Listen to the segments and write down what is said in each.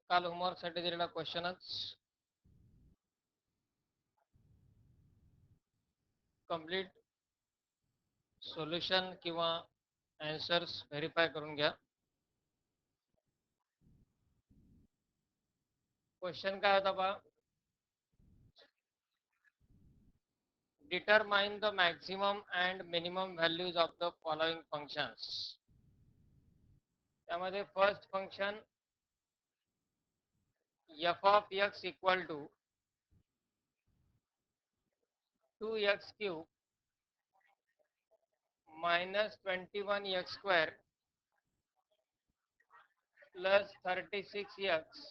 काल होमवर्कसाठी दिलेला क्वेश्चनच कंप्लीट सोल्युशन किंवा आन्सर्स व्हेरीफाय करून घ्या. क्वेश्चन काय होता पहा, determine the maximum and minimum values of the following functions. त्यामध्ये first function f of x equal to 2x³ minus 21x² plus 36x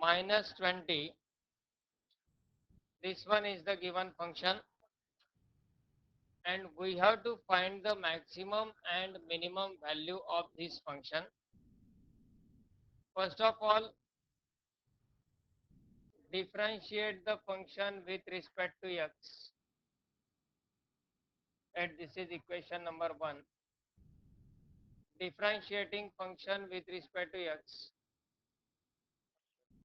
minus 20. This one is the given function and we have to find the maximum and minimum value of this function. First of all, differentiate the function with respect to x, and this is equation number 1. Differentiating function with respect to x,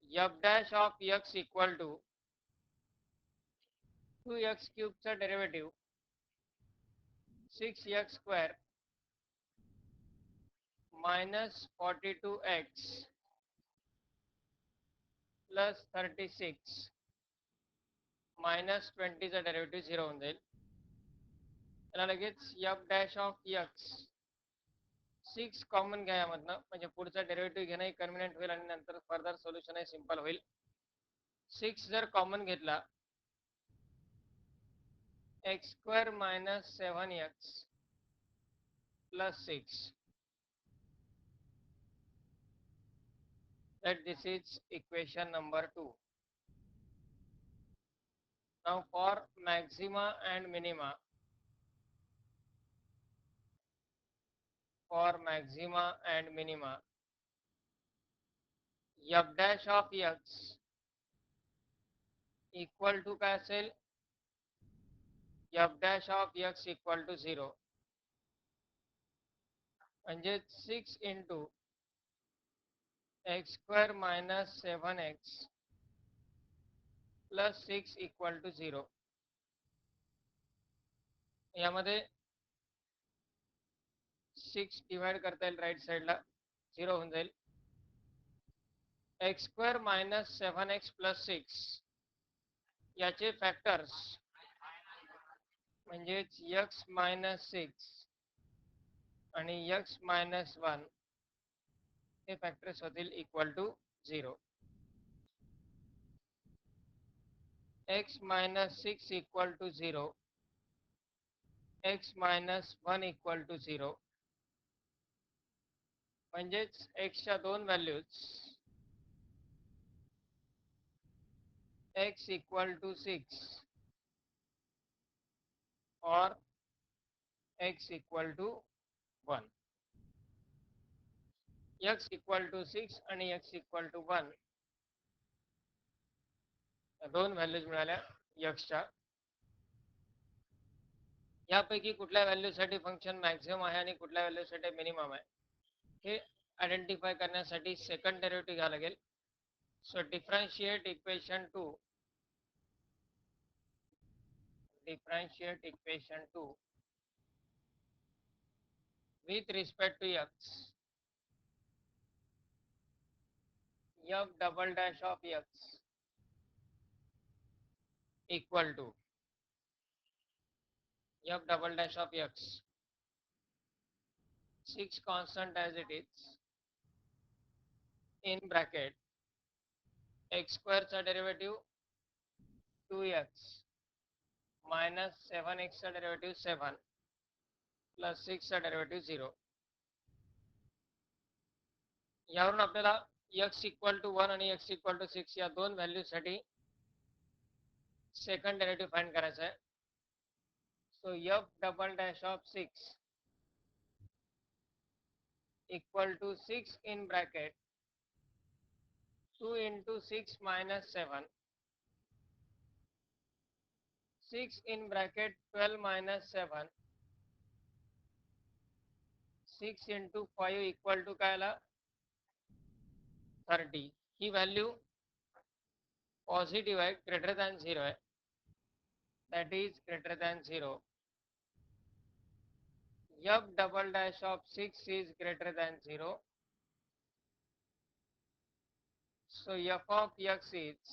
f dash of x equal to 2x³ चा derivative 6x² minus 42x plus 36 minus 20 चा derivative 0 होऊन जाईल. त्याला लगेच f dash of x 6 common घ्या यामधनं, म्हणजे पुढचा derivative घेणंही convenient होईल आणि नंतर फर्दर सोल्युशनही सिंपल होईल. 6 जर कॉमन घेतला x² minus 7x plus 6, that this is equation number 2. Now for maxima and minima, f dash of x equal to काय असेल, f dash of x equal to 0, म्हणजे 6 into x² minus 7x plus 6 equal to 0. यामध्ये 6 divide करता येईल right साईडला, 0 होऊन जाईल. x² minus 7x plus 6 याचे फॅक्टर्स म्हणजे x minus 6 आणि x minus 1 हे फॅक्टर्स होतील equal to 0. x minus 6 equal to 0, x minus 1 equal to 0, म्हणजेच x च्या दोन values x equal to 6 or x equal to 1. x equal to 6 आणि x equal to 1 दोन values मिळाल्या x च्या. यापैकी कुठल्या व्हॅल्यूसाठी फंक्शन मॅक्सिमम आहे आणि कुठल्या व्हॅल्यूसाठी मिनिमम आहे हे आयडेंटिफाय करण्यासाठी सेकंड डेरिव्हेटिव्ह घ्यायला लागेल. सो differentiate equation 2 with respect to x, f double dash of x equal to f double dash of x 6 constant as it is in bracket x² चा derivative 2x minus 7x चा derivative 7 plus 6 चा derivative 0. यावरून आपल्याला x equal to 1 आणि x equal to 6 या दोन व्हॅल्यूसाठी second derivative find करायचा आहे. सो f double dash of 6 equal to 6 in bracket 2 into 6 minus 7, 6 in bracket 12 minus 7, 6 into 5 equal to काय आला 30 ही व्हॅल्यू पॉझिटिव्ह आहे, ग्रेटर दॅन 0 आहे, that is greater than 0. f double dash of 6 is greater than 0. So f of x is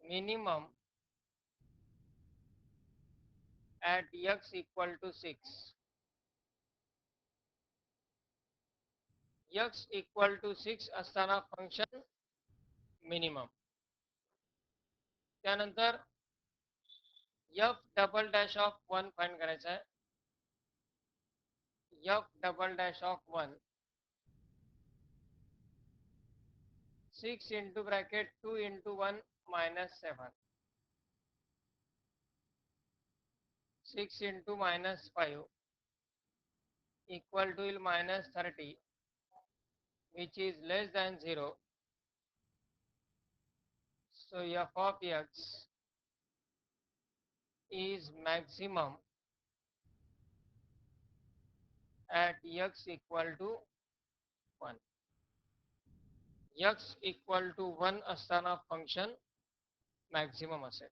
minimum at x equal to 6. x equal to 6 असताना function minimum. त्यानंतर f double dash of 1 find करायचा आहे. f double dash of 1 6 into bracket 2 into 1 minus 7. 6 into minus 5 equal to minus 30, which is less than 0. So f of x is maximum at x equal to 1. x equal to 1 असताना function maximum असेल.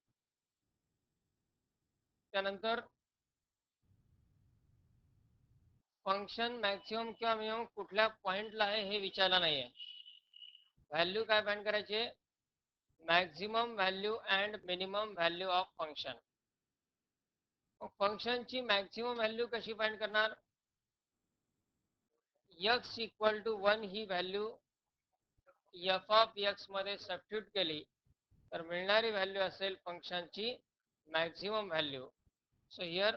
त्यानंतर function maximum किंवा minimum कुठल्या पॉइंटला आहे हे विचारलं नाहीये. Value काय फाइंड करायची? Maximum value and minimum value of function. फंक्शनची मॅक्झिमम व्हॅल्यू कशी फाइंड करणार? x इक्वल टू 1 ही व्हॅल्यू f ऑफ x मध्ये सबस्टिट्यूट केली तर मिळणारी व्हॅल्यू असेल फंक्शनची maximum value. So here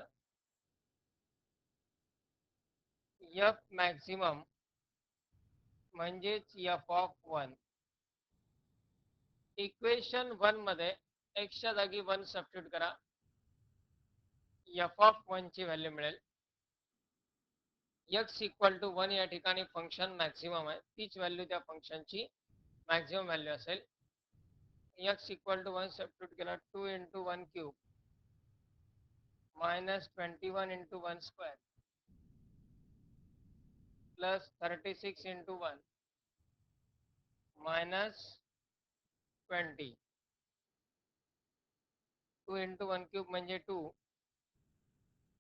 f maximum म्हणजेच f ऑफ 1. इक्वेशन 1 मध्ये x च्या जागी 1 सबस्टिट्यूट करा, f ऑफ 1 ची व्हॅल्यू मिळेल. x इक्वल टू 1 या ठिकाणी फंक्शन मॅक्झिमम आहे, तीच व्हॅल्यू त्या फंक्शनची मॅक्झिमम व्हॅल्यू असेल. x इक्वल टू 1 सबस्टिट्यूट केला, 2 into 1 cube minus 21 into 1 square plus 36 into 1 minus 20. 2 into 1 cube म्हणजे 2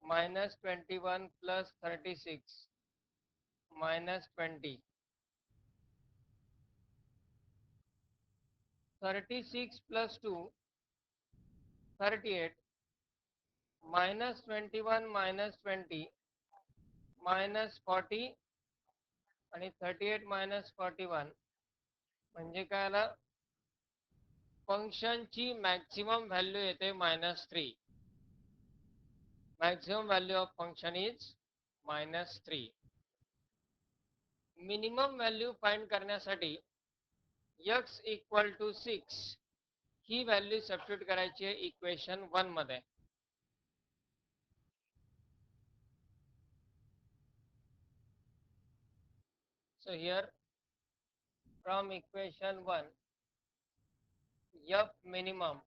minus 21 plus 36 minus 20. 36 plus 2 38 minus 21 minus 20 minus 40 आणि 38 minus 41 म्हणजे काय आला? फंक्शनची मॅक्झिमम व्हॅल्यू येते -3. Maximum value of function is -3. Minimum value find करण्यासाठी x equal to 6 ही value substitute करायची आहे इक्वेशन 1 मध्ये. So here from equation 1 f minimum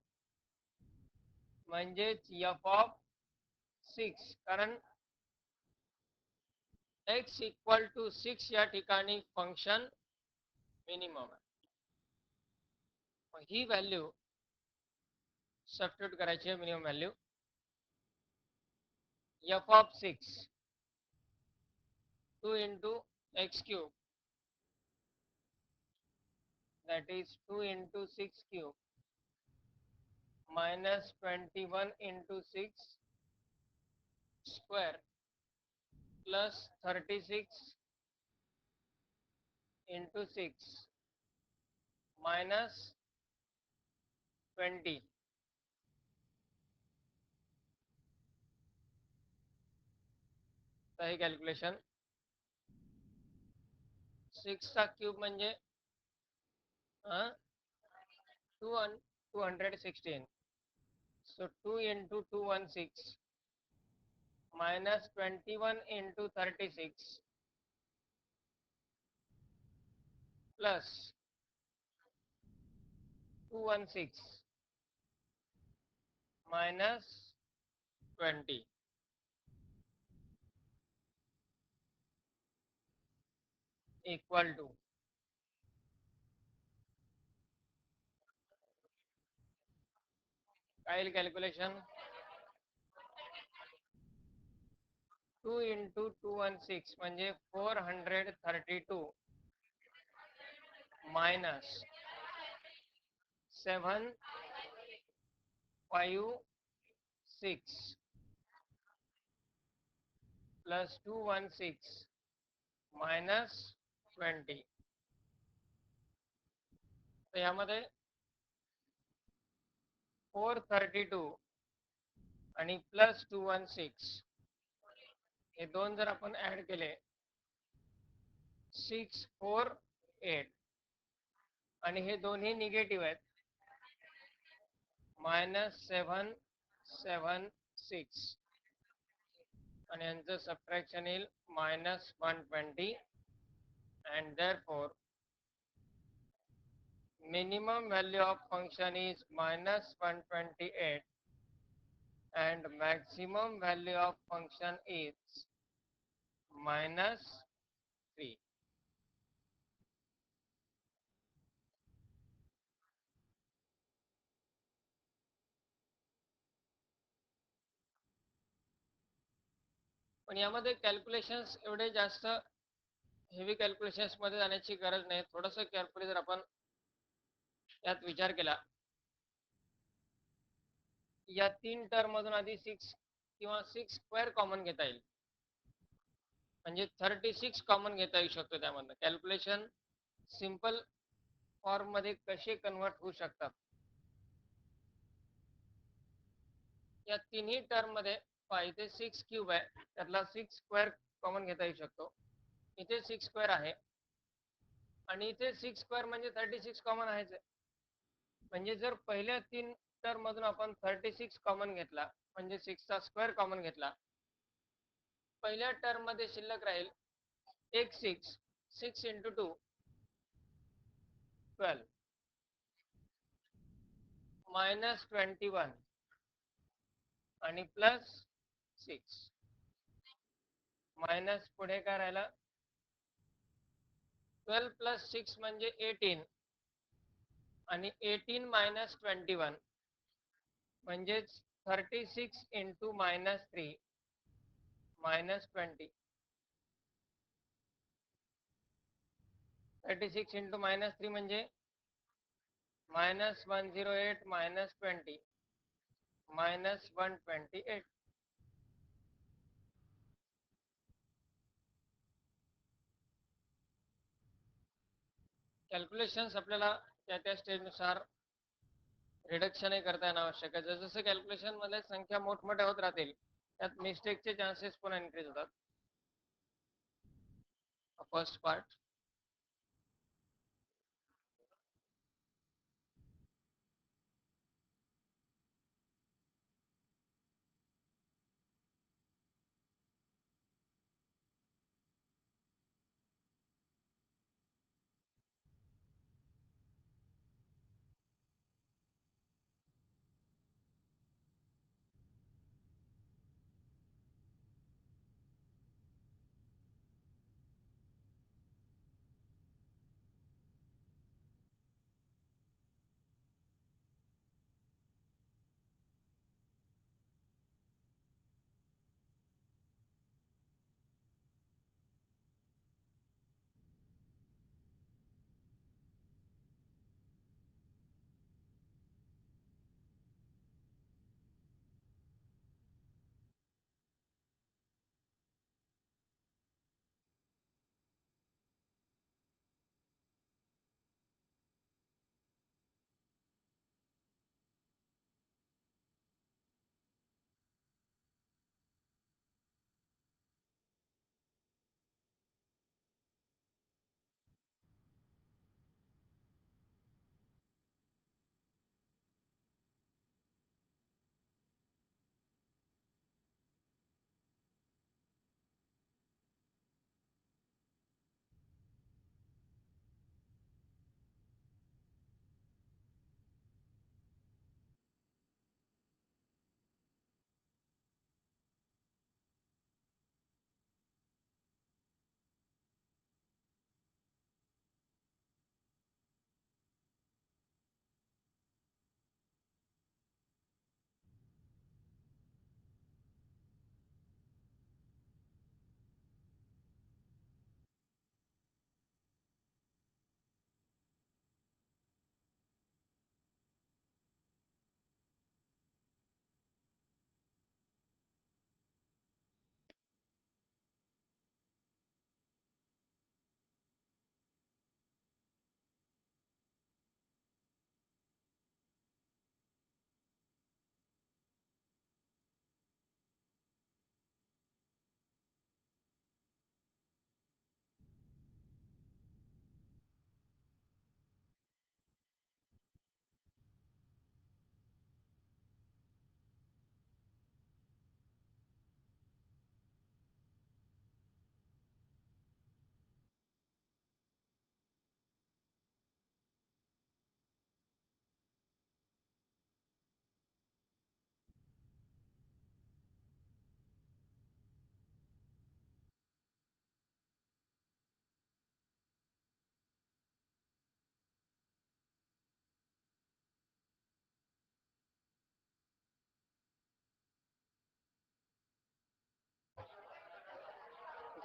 म्हणजेच f of 6, कारण x इक्वल टू 6 या ठिकाणी फंक्शन मिनिमम आहे. ही व्हॅल्यू सबस्टिट्यूट करायची आहे minimum value. f of 6 2 into x cube, that is 2 into 6 cube minus 21 into 6 square plus 36 into 6 minus 20. सही calculation. 6 चा cube म्हणजे 216. So 2 into 216 minus 21 into 36 plus 216 minus 20 equal to काय येईल calculation? 2 into 216 म्हणजे 432 minus 756 plus 216 minus 20. तर यामध्ये 432 आणि plus 216 हे दोन जर आपण ऍड केले 648 आणि हे दोन्ही निगेटिव्ह आहेत -776 आणि यांचं सबट्रॅक्शन येईल -120 and therefore minimum value of function is -128 and maximum value of function is -3. पण यामध्ये कॅल्क्युलेशन्स एवढे जास्त हेवी कॅल्क्युलेशन्स मध्ये जाण्याची गरज नाही. थोडंसं केअरफुली जर आपण यात विचार केला, या 3 टर्म मधून आधी 6 किंवा 6 स्क्वेअर कॉमन घेता येईल, म्हणजे 36 कॉमन घेता येऊ शकतो. त्यामधनं कॅल्क्युलेशन सिंपल फॉर्म मध्ये कसे कन्वर्ट होऊ शकतात. या तिन्ही टर्म मध्ये इथे 6 क्यूब आहे, त्यातला 6 स्क्वेअर कॉमन घेता येऊ शकतो. इथे 6 स्क्वेअर आहे आणि इथे 6 स्क्वेअर म्हणजे 36 कॉमन आहेच. म्हणजे जर पहिल्या 3 टर्म मधून आपण 36 कॉमन घेतला, म्हणजे 6 चा स्क्वेअर कॉमन घेतला, पहिल्या टर्म मध्ये शिल्लक राहील एक 6 6 into 2 12 -21 आणि प्लस 6 मायनस पुढे काय राहिला 12 plus 6 म्हणजे 18 आणि 18 minus 21 म्हणजेच 36 into -3 -20. 36 into -3 म्हणजे -108 -20 -128. कॅल्क्युलेशन्स आपल्याला त्या त्या स्टेजनुसार रिडक्शनही करता येणं आवश्यक आहे. जसं कॅल्क्युलेशन मध्ये संख्या मोठमोठ्या होत राहतील, त्यात मिस्टेकचे चान्सेस पण इन्क्रीज होतात. First part.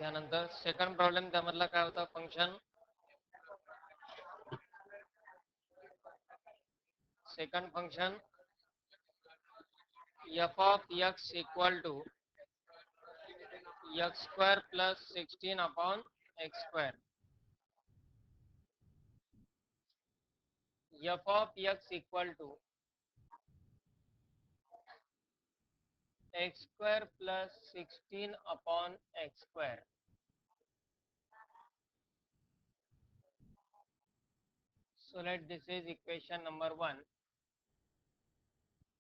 त्यानंतर सेकंड प्रॉब्लेम त्यामधला काय होता function second function f of x equal to x square plus 16 upon x square. F of x equal to x square plus 16 upon x square. So let this is equation number 1.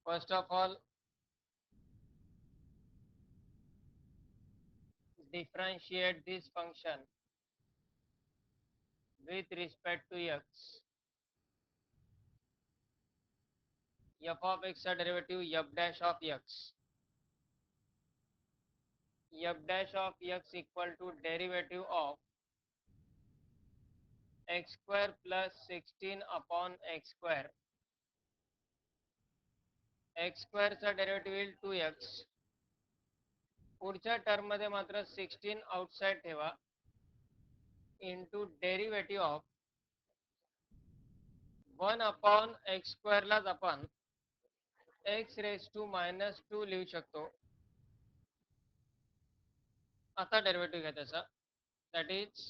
First of all, differentiate this function with respect to x. F of x a derivative f dash of x. F dash of x equal to derivative of x square plus 16 upon x square. x square चा derivative येईल 2x. पुढच्या term मध्ये मात्र 16 outside ठेवा into derivative of 1 upon x square लाच आपण x raise to minus 2 लिहू शकतो. आता डेरिव्हेटिव्ह घ्या त्याचा, that is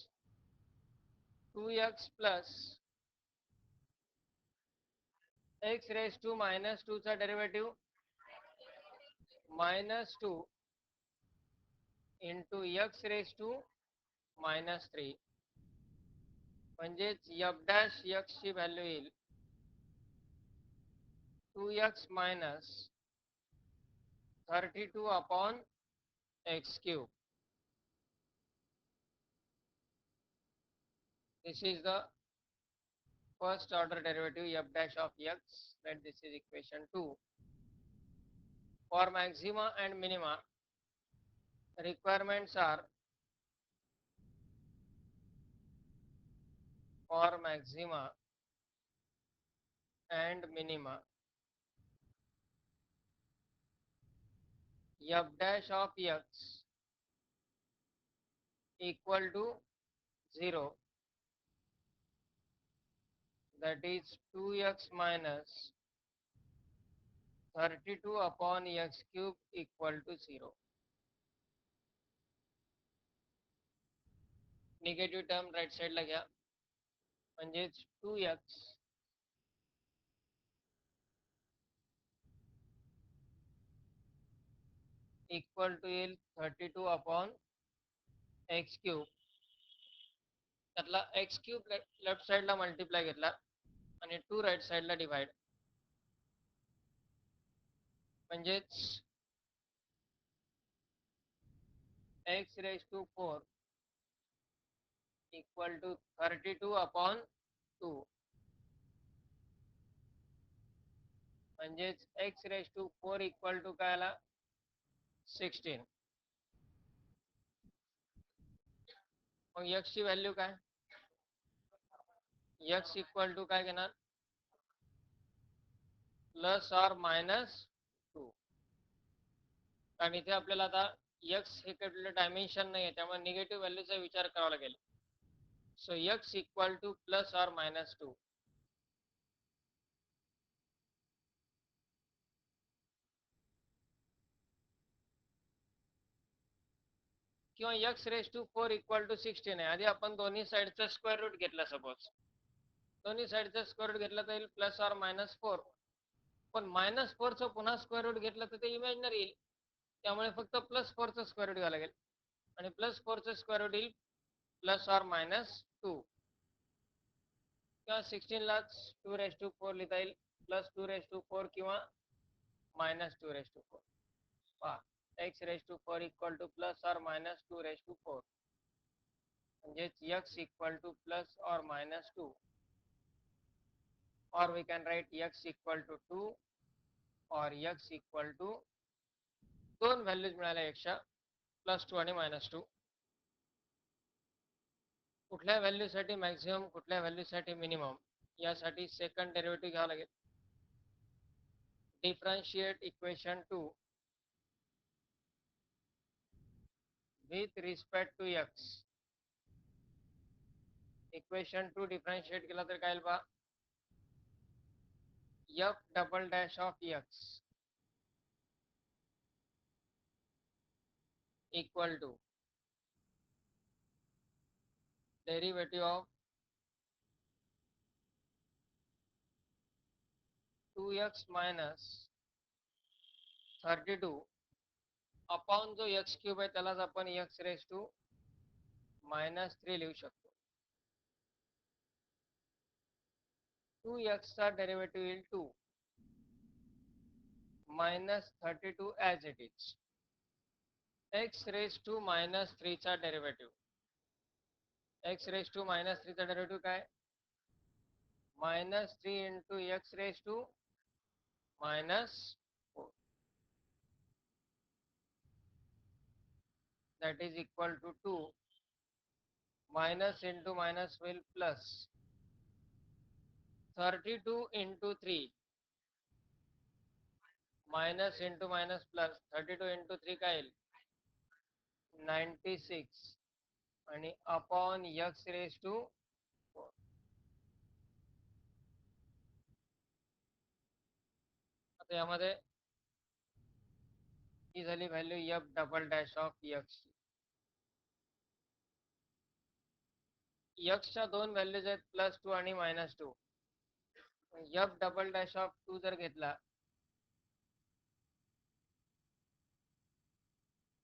2x plus x raise to minus 2 चा derivative minus 2 into x raise to minus 3 म्हणजेच f डॅश x ची व्हॅल्यू येईल 2x minus 32 upon x cube. This is the first order derivative f dash of x, and this is equation 2. For maxima and minima, requirements are for maxima and minima f dash of x equal to 0, that is 2x minus 32 upon x cube equal to 0. Negative term right साईडला घ्या, म्हणजेच 2x equal to येईल 32 upon x cube. त्यातला x cube left साईडला multiply घेतला आणि 2 right साईडला divide, म्हणजेच x raise to 4 equal to 32 upon 2, म्हणजेच x raise to 4 equal to काय आला 16. मग x ची व्हॅल्यू काय, x इक्वल टू काय घेणार प्लस ऑर मायनस 2. कारण इथे आपल्याला आता x हे कुठलं डायमेन्शन नाही आहे, त्यामुळे निगेटिव्ह व्हॅल्यूचा विचार करावा लागेल. So x equal to plus or minus 2. किंवा x raise to 4 equal to 16 आहे. आधी आपण दोन्ही साईडचा स्क्वेअर रूट घेतला, सपोज दोन्ही साईडचा स्क्वेअर रूट घेतला तर येईल प्लस ऑर मायनस 4. पण मायनस 4चं पुन्हा स्क्वेअर रूट घेतलं तर ते इमॅजिनरी येईल, त्यामुळे फक्त प्लस 4चं स्क्वेअर रूट घ्यावं लागेल आणि प्लस 4चं स्क्वेअर रूट येईल प्लस ऑर मायनस 2. किंवा 16लाच 2 रेज टू 4 लिहिता येईल, प्लस 2 रेज टू 4 किंवा मायनस 2 रेज टू 4. पहा, x raise to 4 equal to plus or minus 2 raise to 4, म्हणजेच x equal to plus or minus 2, or we can write x equal to 2 or x equal to दोन values मिळाल्या एक्सच्या plus 2 आणि minus 2. कुठल्या व्हॅल्यूसाठी maximum, कुठल्या व्हॅल्यूसाठी minimum, यासाठी second derivative घ्यावं लागेल. Differentiate equation 2 with respect to x. Equation 2 differentiate केला तर काय येईल बा, f double dash of x equal to derivative of 2x minus 32 upon जो x क्यूब आहे त्यालाच आपण x रेस टू -3 लिहू शकतो. 2x चा डेरिवेटिव येईल 2 -32 as it is. x raise to -3 चा डेरिवेटिव, x रेस टू -3 चा डेरिवेटिव काय, -3 into x raise to -4, that is equal to 2 minus into minus will plus 32 into 3 minus into minus plus 32 into 3 काय येईल 96 आणि upon x raise to 4. आता यामध्ये ही झाली value f double dash of x. x च्या दोन values आहेत +2 आणि -2. f डबल डॅश ऑफ 2 जर घेतला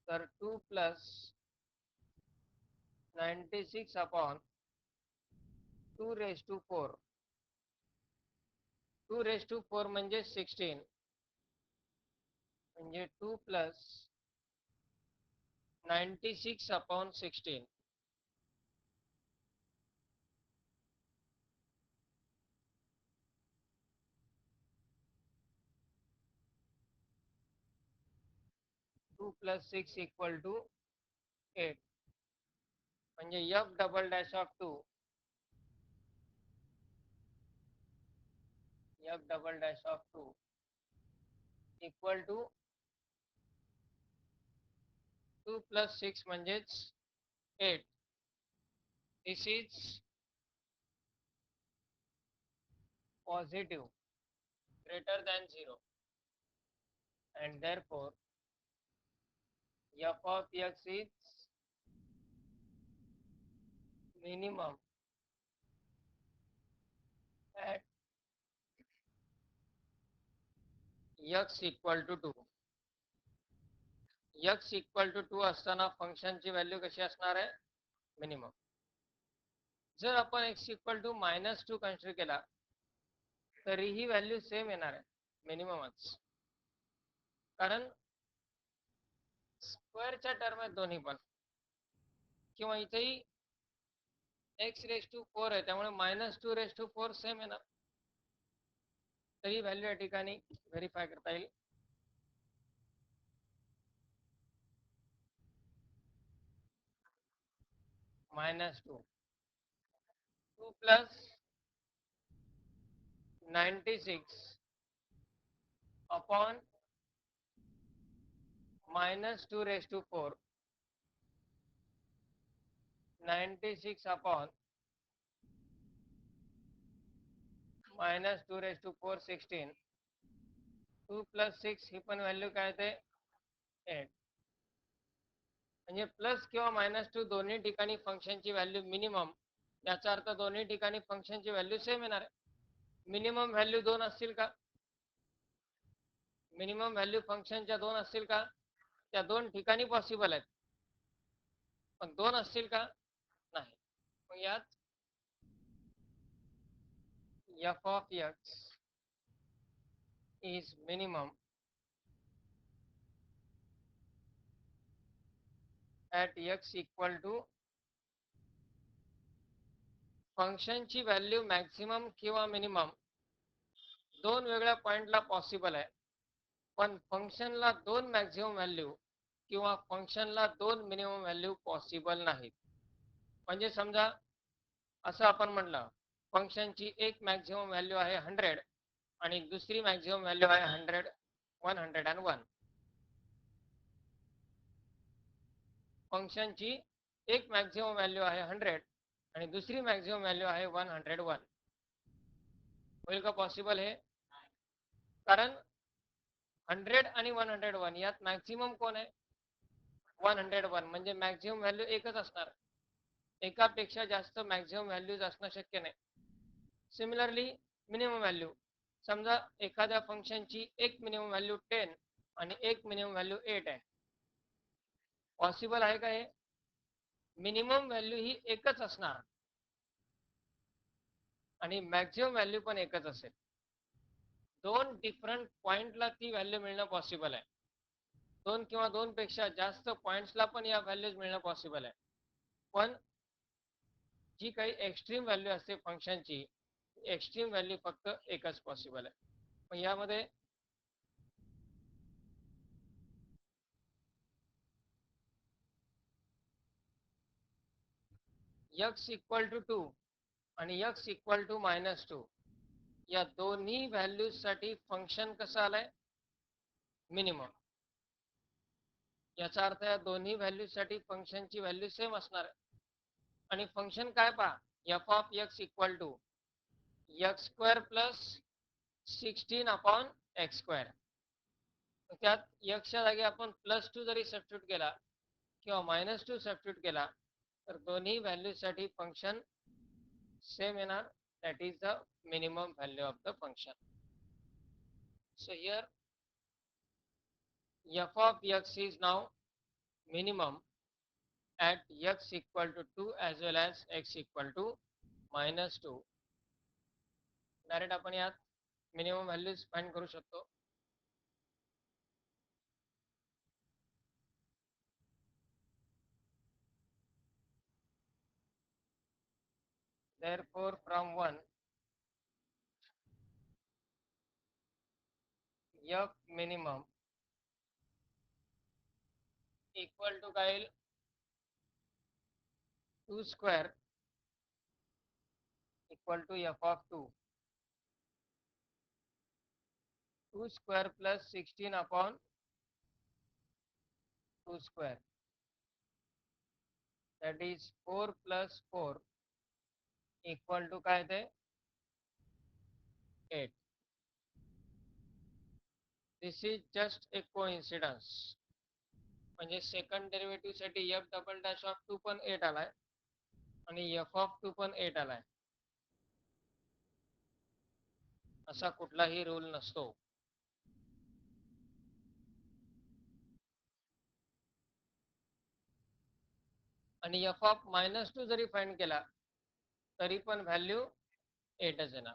तर 2 plus 96 upon 2 raise to 4. 2 raise to 4 म्हणजे 16, म्हणजे 2 plus 96 upon 16. Two plus 6 equal to 8. म्हणजे f double dash of 2, f double dash of 2 equal to 2 plus 6 म्हणजेच 8. This is positive greater than 0 and therefore f of x is minimum at x equal to 2. x equal to 2 असताना फंक्शनची value कशी असणार आहे, minimum. जर आपण x equal to -2 consider केला तरीही व्हॅल्यू सेम येणार आहे, मिनिममच. कारण स्क्वेअरच्या टर्म आहेत दोन्ही पण, किंवा इथेही x रेस टू 4 आहे त्यामुळे -2 रेस टू 4 सेम येणार. तरी व्हॅल्यू या ठिकाणी व्हेरीफाय करता येईल. -2 2 plus 96 upon -2 raise to 4, 96 upon -2 raise to 4 16. 2 plus 6 ही पण व्हॅल्यू काय ते 8. म्हणजे प्लस किंवा -2 दोन्ही ठिकाणी फंक्शनची व्हॅल्यू मिनिमम, याचा अर्थ दोन्ही ठिकाणी फंक्शनची व्हॅल्यू सेम येणार आहे. मिनिमम व्हॅल्यू 2 असतील का, मिनिमम व्हॅल्यू फंक्शनच्या 2 असतील का, त्या दोन ठिकाणी पॉसिबल आहेत, पण 2 असतील का, नाही. मग यात f of x is minimum at x equal to फंक्शनची व्हॅल्यू मॅक्सिमम किंवा मिनिमम दोन वेगळ्या पॉइंटला पॉसिबल आहे, पण फंक्शनला 2 मॅक्सिमम व्हॅल्यू किंवा फंक्शनला 2 मिनिमम व्हॅल्यू पॉसिबल नाहीत. म्हणजे समजा असं आपण म्हणलं, फंक्शनची एक मॅक्सिमम व्हॅल्यू आहे 100 आणि दुसरी मॅक्सिमम व्हॅल्यू आहे 101. फंक्शनची एक मॅक्झिमम व्हॅल्यू आहे 100 आणि दुसरी मॅक्झिमम व्हॅल्यू आहे 101. होईल का पॉसिबल हे? कारण 100 आणि 101 यात मॅक्झिमम कोण आहे? 101. म्हणजे मॅक्झिमम व्हॅल्यू एकच असणार, एकापेक्षा जास्त मॅक्झिमम व्हॅल्यूज असणं शक्य नाही. सिमिलरली मिनिमम व्हॅल्यू, समजा एखाद्या फंक्शनची एक मिनिमम व्हॅल्यू 10 आणि एक मिनिमम व्हॅल्यू 8 आहे. पॉसिबल आहे का हे? मिनिमम व्हॅल्यू ही एकच असणार आणि मॅक्झिमम व्हॅल्यू पण एकच असेल. दोन डिफरंट पॉइंटला ती व्हॅल्यू मिळणं पॉसिबल आहे. दोन किंवा दोन पेक्षा जास्त पॉइंट्सला पण या व्हॅल्यूज मिळणं पॉसिबल आहे. पण जी काही एक्स्ट्रीम व्हॅल्यू असते फंक्शनची, एक्स्ट्रीम व्हॅल्यू फक्त एकच पॉसिबल आहे. पण यामध्ये x इक्वल टू 2 आणि x इक्वल टू -2 या दोन्ही व्हॅल्यूजसाठी फंक्शन कसं आलंय? मिनिमम. याचा अर्थ या दोन्ही व्हॅल्यूजसाठी फंक्शनची व्हॅल्यू सेम असणार आहे. आणि फंक्शन काय पहा, f of x equal to x square plus 16 upon x square. त्यात एक्सच्या जागी आपण +2 जरी सबस्टिट्यूट केला किंवा -2 सबस्टिट्यूट केला तर दोन्ही व्हॅल्यूसाठी फंक्शन सेम येणार. That is the minimum value of the function. So here f of x is now minimum at x equal to 2 as well as x equal to -2. Direct आपण यात minimum values find करू शकतो. Therefore from 1 f minimum equal to काय येईल? 2 square equal to f of 2. 2 square plus 16 upon 2 square. That is 4 plus 4 equal to काय ते? 8. This is just a coincidence. म्हणजे second derivative साठी f डबल डॅश ऑफ 2 पण 8 आलाय आणि f of 2 पण 8 आलाय. असा कुठलाही रूल नसतो. आणि f ऑफ -2 जरी फाइंड केला तरी पण व्हॅल्यू 8च येणार.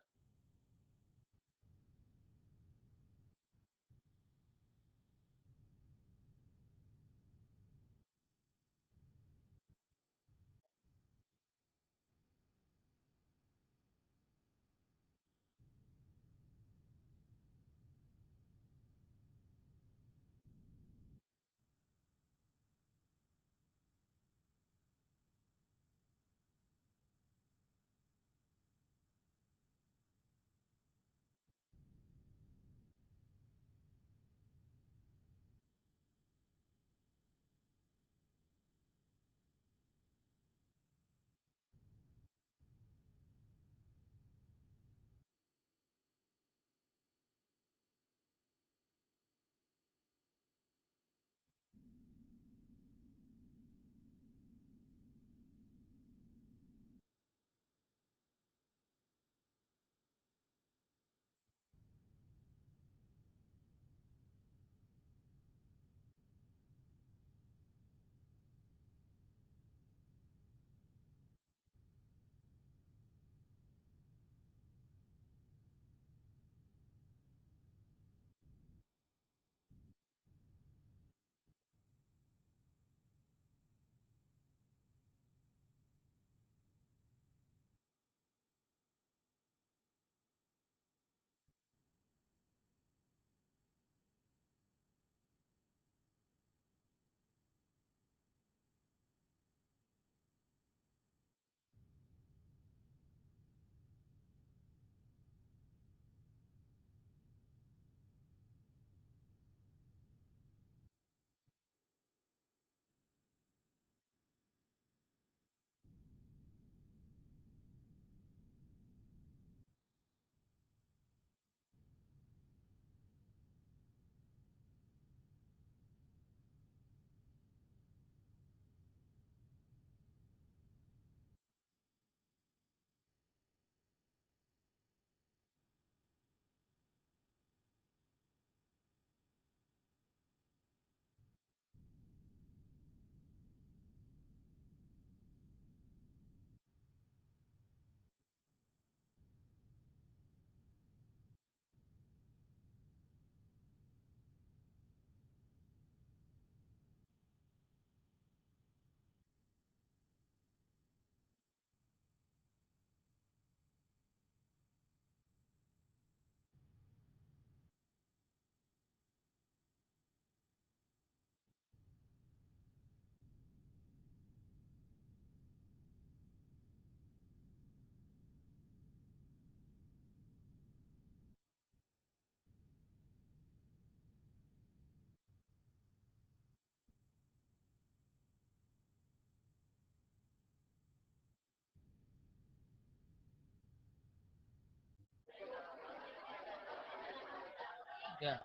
Yeah.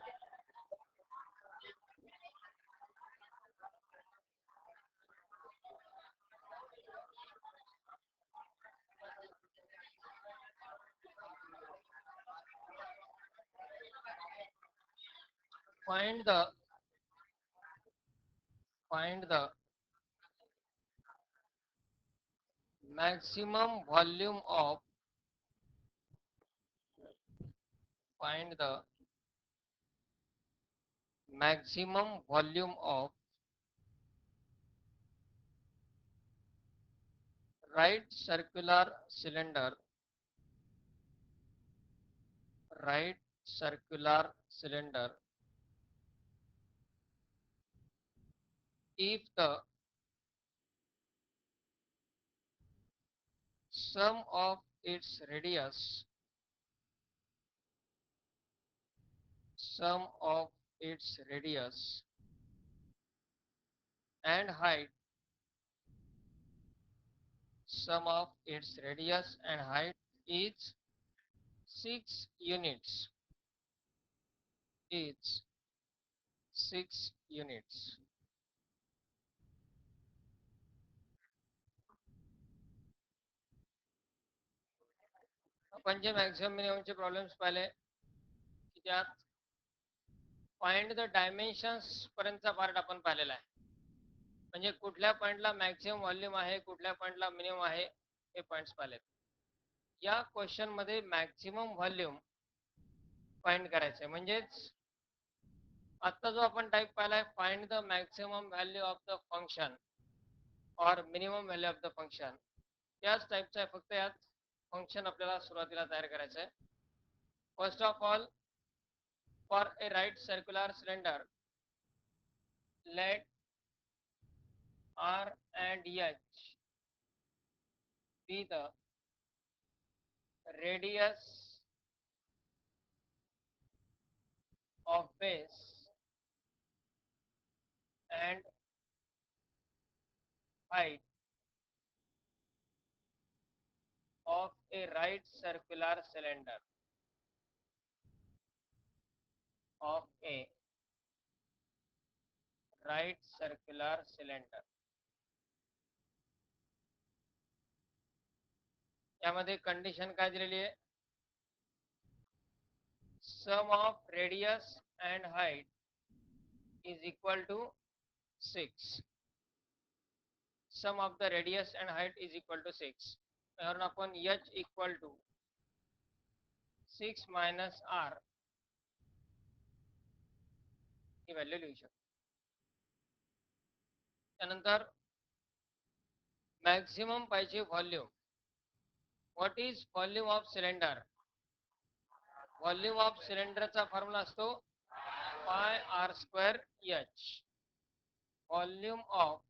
Find the find the maximum volume of find the maximum volume of right right circular cylinder if the sum of its sum of its radius and height sum of its radius and height is 6 units is 6 units. आपण जे maximum मिनिममचे problems पाहिले की त्यात find the dimensions पर्यंतचा part आपण पाहिलेला आहे. म्हणजे कुठल्या पॉइंटला मॅक्सिमम व्हॉल्यूम आहे, कुठल्या पॉइंटला मिनिमम आहे, हे पॉइंट्स पाहिलेत. या क्वेश्चन मध्ये मॅक्सिमम व्हॉल्यूम फाइंड करायचं म्हणजेच आता जो आपण टाइप पाहिलाय find the maximum value of the function और minimum value of the function, त्याच टाइपचा आहे, फक्त यात फंक्शन आपल्याला सुरुवातीला तयार करायचं आहे. First of all, for a right circular cylinder let R and H be the radius of base and height of a right circular cylinder of a right circular cylinder. यामध्ये कंडिशन काय दिलेली आहे? Sum of radius and height is equal to 6. Sum of the radius and height is equal to 6. यावरून आपण h equal to 6 minus r ही value लिहू शकतो. त्यानंतर मॅक्सिमम पाहिजे volume. What is volume of cylinder? Volume of सिलेंडरचा formula असतो pi r square h. Volume of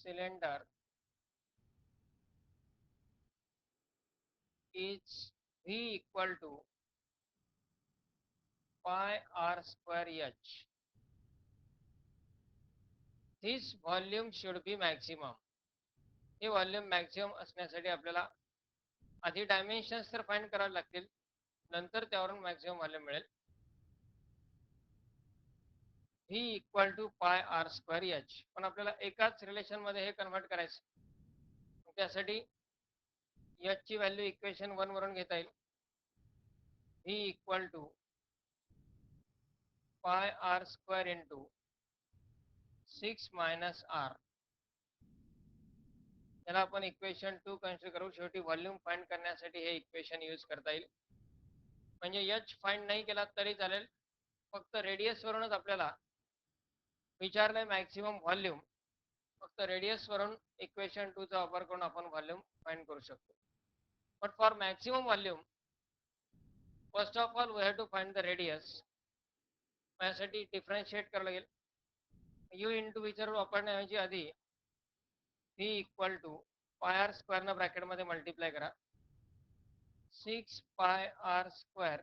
cylinder is V equal to pi r square h. This volume should be maximum. हे volume maximum असण्यासाठी आपल्याला आधी dimensions तर find करावे लागतील, नंतर त्यावरून मॅक्सिमम व्हॉल्यूम मिळेल. V equal to pi r square h. पण आपल्याला एकाच रिलेशन मध्ये हे कन्व्हर्ट करायचं. त्यासाठी एच ची व्हॅल्यू इक्वेशन 1 वरून घेता येईल. V equal to pi r square into 6 minus r. त्याला आपण इक्वेशन 2 कन्सिडर करू. शेवटी व्हॉल्यूम फाइंड करण्यासाठी हे इक्वेशन यूज करता येईल. म्हणजे एच फाइंड नाही केला तरी चालेल, फक्त रेडियस वरूनच आपल्याला विचारलंय मॅक्सिमम व्हॉल्यूम. फक्त रेडियस वरून इक्वेशन 2 चा वापर करून आपण व्हॉल्यूम फाइंड करू शकतो. But for maximum volume first of all we have to find the radius. यासाठी डिफरन्शिएट करावं लागेल. यू इंटू विचार वापरण्याऐवजी आधी V equal to pi r square न ब्रॅकेट मध्ये मल्टिप्लाय करा. 6 pi r square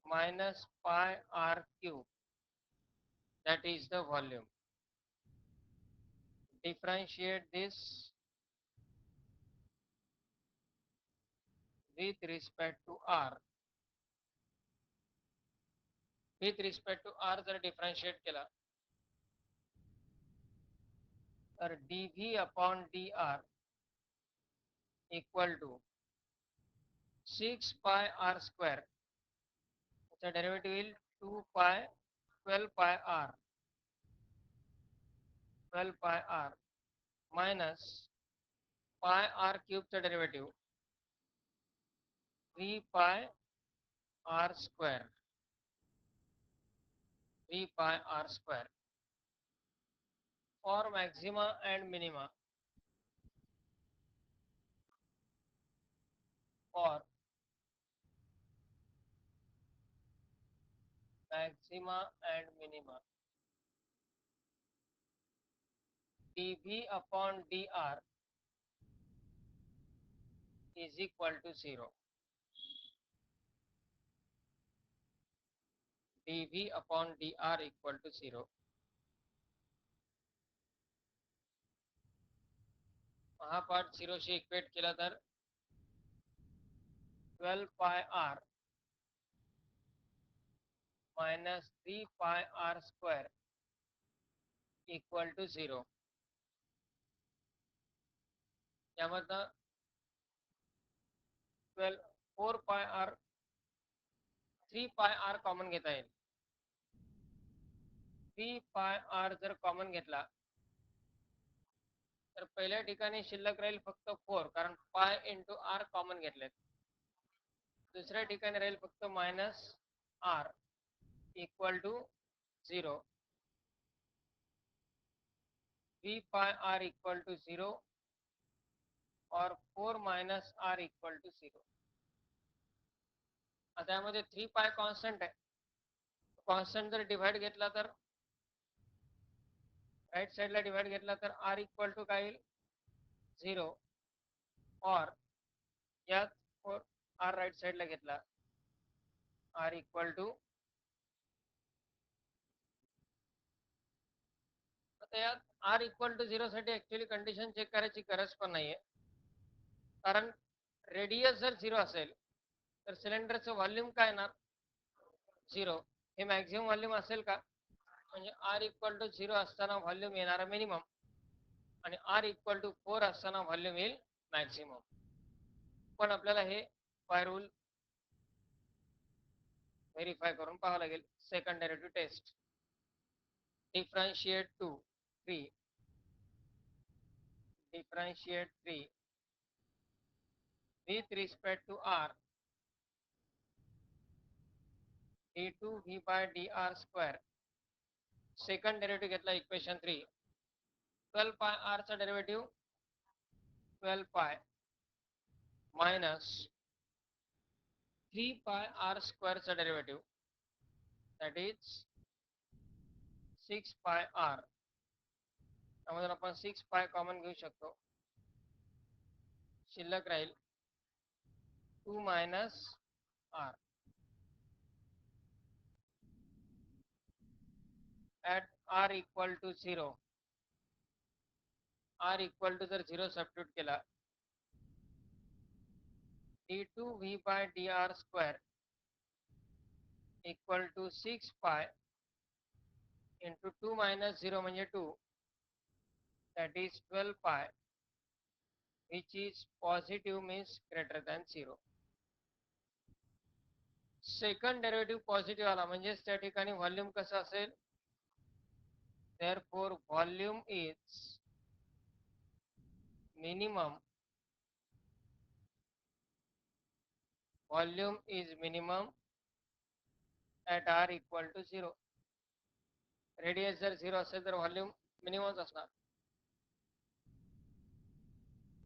minus pi r cube, that is the volume. Differentiate this with respect to r. With respect to r जर differentiate केला तर dv upon dr equal to 6 pi r square, त्याचा derivative येईल 2 pi 12 pi r 12 pi r minus pi r क्यूबचा derivative 3 pi r square 3 pi r square for maxima and minima, for maxima and minima, dv upon dr is equal to 0. dv upon dr equal to 0. हा part 0 she equate केला तर 12 pi r minus 3 pi r square equal to 0. यामधनं 12 4 pi r 3 pi r common घेता येईल. 3 pi r जर common घेतला तर पहिल्या ठिकाणी शिल्लक राहील फक्त 4 कारण पाय इंटू r कॉमन घेतलेत. दुसऱ्या ठिकाणी राहील फक्त minus r equal to 0. 3 pi r equal to 0 और 4 मायनस r इक्वल टू 0. आता यामध्ये 3 पाय कॉन्स्टंट आहे. कॉन्स्टंट जर डिवाइड घेतला तर राइट साइडला डिवाइड घेतला तर r इक्वल टू काय येईल 0 और यात r राइट साइडला घेतला r इक्वल टू, आता यात r इक्वल टू 0 साठी ऍक्च्युअली कंडिशन चेक करायची गरज पण नाहीये कारण रेडियस जर 0 असेल तर सिलेंडरचं व्हॉल्यूम काय येणार 0. हे मॅक्झिमम व्हॉल्यूम असेल का म्हणजे r इक्वल टू 0 असताना व्हॉल्यूम येणारा मिनिमम आणि r इक्वल टू 4 असताना व्हॉल्यूम येईल मॅक्झिमम. पण आपल्याला हे बाय रूल व्हेरीफाय करून पाहावं लागेल. Second derivative test. Differentiate 3 differentiate 3 with respect to r d2 v by dr square. Second derivative घेतला इक्वेशन 3. 12 पाय r चा derivative 12 pi minus 3 pi r square चा derivative that is 6 pi r. त्यामध्ये आपण 6 पाय common घेऊ शकतो. शिल्लक राहील 2 minus r. at r equal to 0, r equal to जर 0 substitute केला d2 v by dr square equal to 6 pi into 2 minus 0 म्हणजे 2, that is 12 pi, which is positive means greater than 0. Second derivative positive आला म्हणजेच त्या ठिकाणी volume कसं असेल therefore volume is minimum, volume is minimum at r equal to 0. Radius जर 0 असेल तर व्हॉल्यूम मिनिममच असणार.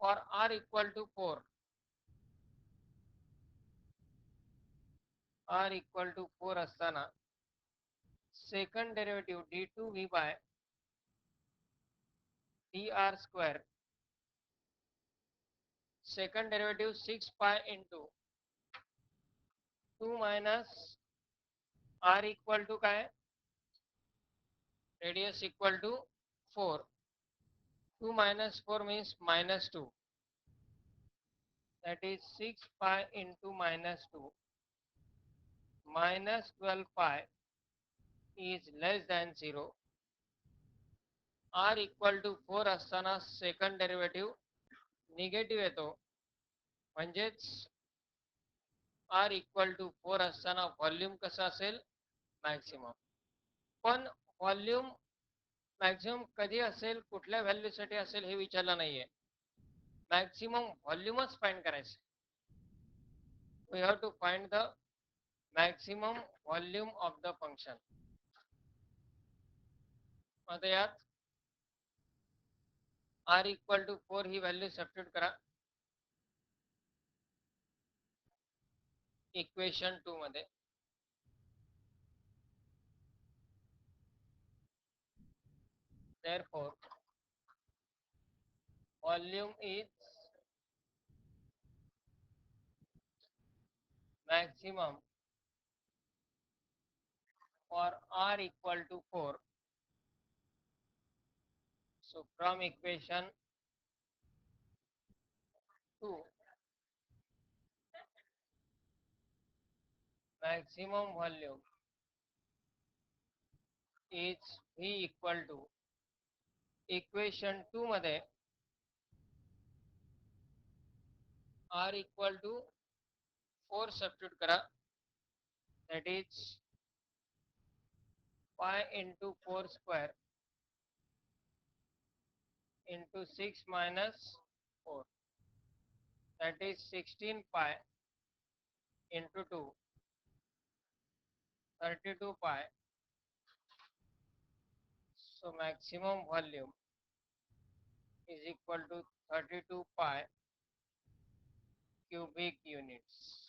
और r equal to 4, r equal to 4 असताना second derivative d2 v by dr square, second derivative 6 pi into 2 minus r equal to काय radius equal to 4. 2 minus 4 means minus 2, that is 6 pi into minus 2 minus 12 pi is less than 0, r equal to 4 असताना second derivative negative येतो, म्हणजेच r equal to 4 असताना volume कसं असेल, maximum. पण volume maximum कधी असेल, कुठल्या व्हॅल्यूसाठी असेल हे विचारलं नाहीये. मॅक्सिमम व्हॉल्यूमच फाइंड करायचं. We have to find the maximum volume of the function. आता यात r इक्वल टू 4 ही व्हॅल्यू सबस्टिट्यूट करा इक्वेशन 2 मध्ये. Therefore, volume is maximum for r equal to 4. So from equation 2, maximum volume is V equal to equation 2 मध्ये r equal to 4 substitute करा, that is pi into 4 square into 6 minus 4, that is 16 pi into 2, 32 pi. So maximum volume is equal to 32 pi cubic units.